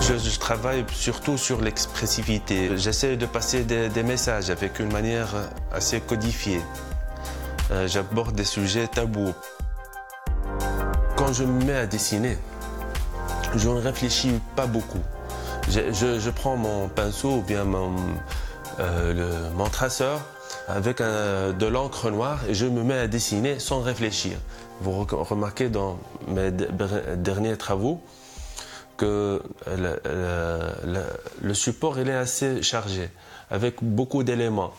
Je travaille surtout sur l'expressivité. J'essaie de passer des messages avec une manière assez codifiée. J'aborde des sujets tabous. Quand je me mets à dessiner, je ne réfléchis pas beaucoup. Je prends mon pinceau ou bien mon traceur avec de l'encre noire et je me mets à dessiner sans réfléchir. Vous remarquez dans mes derniers travaux que le support il est assez chargé, avec beaucoup d'éléments.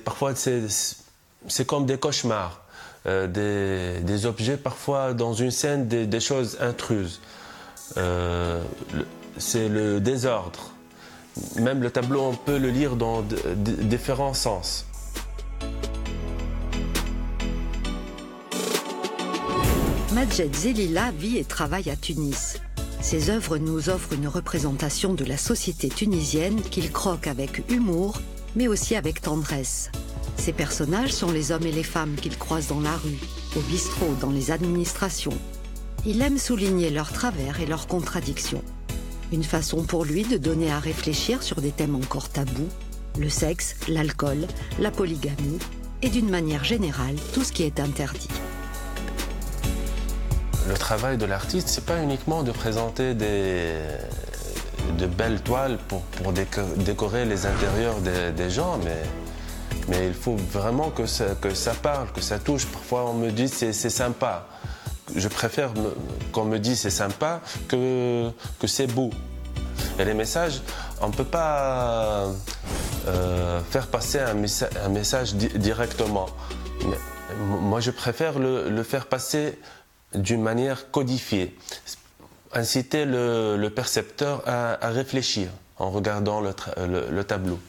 Parfois c'est comme des cauchemars, des objets parfois dans une scène, des choses intruses. C'est le désordre. Même le tableau, on peut le lire dans différents sens. Majed Zelila vit et travaille à Tunis. Ses œuvres nous offrent une représentation de la société tunisienne qu'il croque avec humour, mais aussi avec tendresse. Ses personnages sont les hommes et les femmes qu'il croise dans la rue, au bistrot, dans les administrations. Il aime souligner leurs travers et leurs contradictions. Une façon pour lui de donner à réfléchir sur des thèmes encore tabous, le sexe, l'alcool, la polygamie et d'une manière générale, tout ce qui est interdit. Le travail de l'artiste, c'est pas uniquement de présenter de belles toiles pour décorer les intérieurs des gens, mais il faut vraiment que ça parle, que ça touche. Parfois on me dit c'est sympa. Je préfère qu'on me dise c'est sympa que c'est beau. Et les messages, on ne peut pas faire passer un message directement. Mais moi, je préfère le faire passer d'une manière codifiée. Inciter le percepteur à réfléchir en regardant le tableau.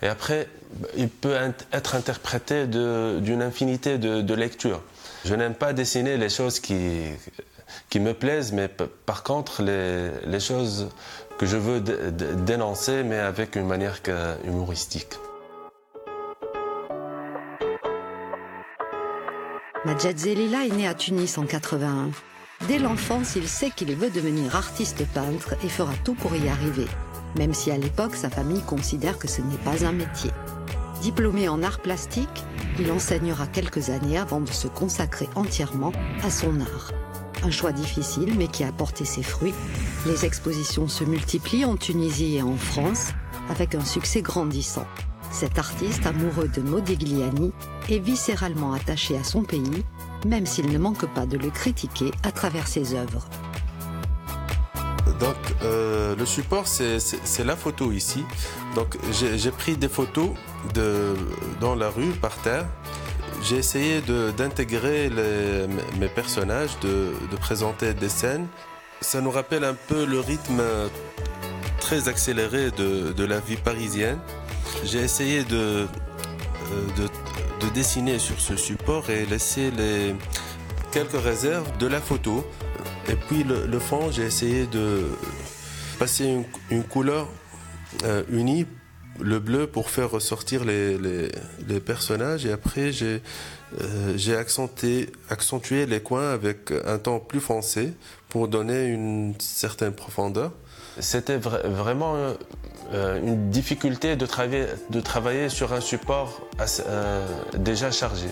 Et après, il peut être interprété d'une infinité de lectures. Je n'aime pas dessiner les choses qui me plaisent, mais par contre, les choses que je veux dénoncer, mais avec une manière humoristique. Majed Zelila est né à Tunis en 81. Dès l'enfance, il sait qu'il veut devenir artiste peintre et fera tout pour y arriver, même si à l'époque, sa famille considère que ce n'est pas un métier. Diplômé en arts plastiques, il enseignera quelques années avant de se consacrer entièrement à son art. Un choix difficile, mais qui a porté ses fruits. Les expositions se multiplient en Tunisie et en France, avec un succès grandissant. Cet artiste, amoureux de Modigliani, est viscéralement attaché à son pays, même s'il ne manque pas de le critiquer à travers ses œuvres. Donc, le support, c'est la photo ici. Donc, j'ai pris des photos dans la rue, par terre. J'ai essayé d'intégrer mes personnages, de présenter des scènes. Ça nous rappelle un peu le rythme très accéléré de la vie parisienne. J'ai essayé de dessiner sur ce support et laisser quelques réserves de la photo. Et puis le fond, j'ai essayé de passer une couleur unie, le bleu, pour faire ressortir les personnages. Et après, j'ai accentué les coins avec un ton plus foncé pour donner une certaine profondeur. C'était vraiment une difficulté de travailler sur un support déjà chargé.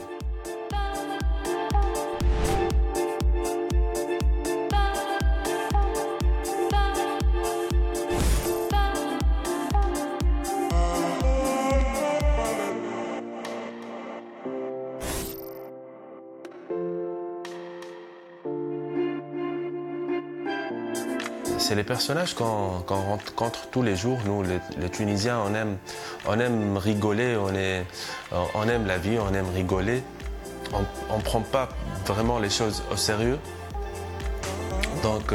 C'est les personnages qu'on rencontre tous les jours. Nous, les Tunisiens, on aime rigoler, on aime la vie, on aime rigoler. On ne prend pas vraiment les choses au sérieux. Donc,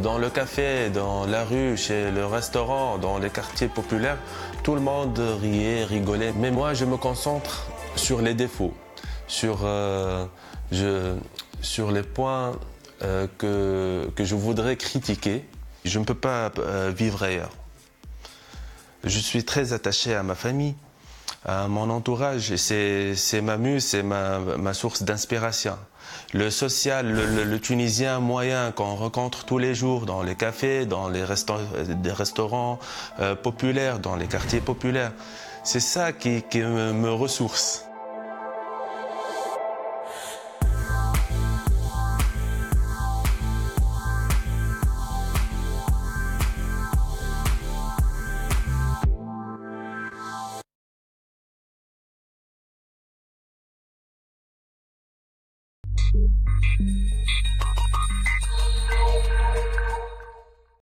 dans le café, dans la rue, chez le restaurant, dans les quartiers populaires, tout le monde riait, rigolait. Mais moi, je me concentre sur les défauts, sur les points que je voudrais critiquer. Je ne peux pas vivre ailleurs. Je suis très attaché à ma famille, à mon entourage, et c'est ma muse, c'est ma source d'inspiration. le social, le Tunisien moyen qu'on rencontre tous les jours dans les cafés, dans les des restaurants populaires, dans les quartiers populaires. C'est ça qui me ressource.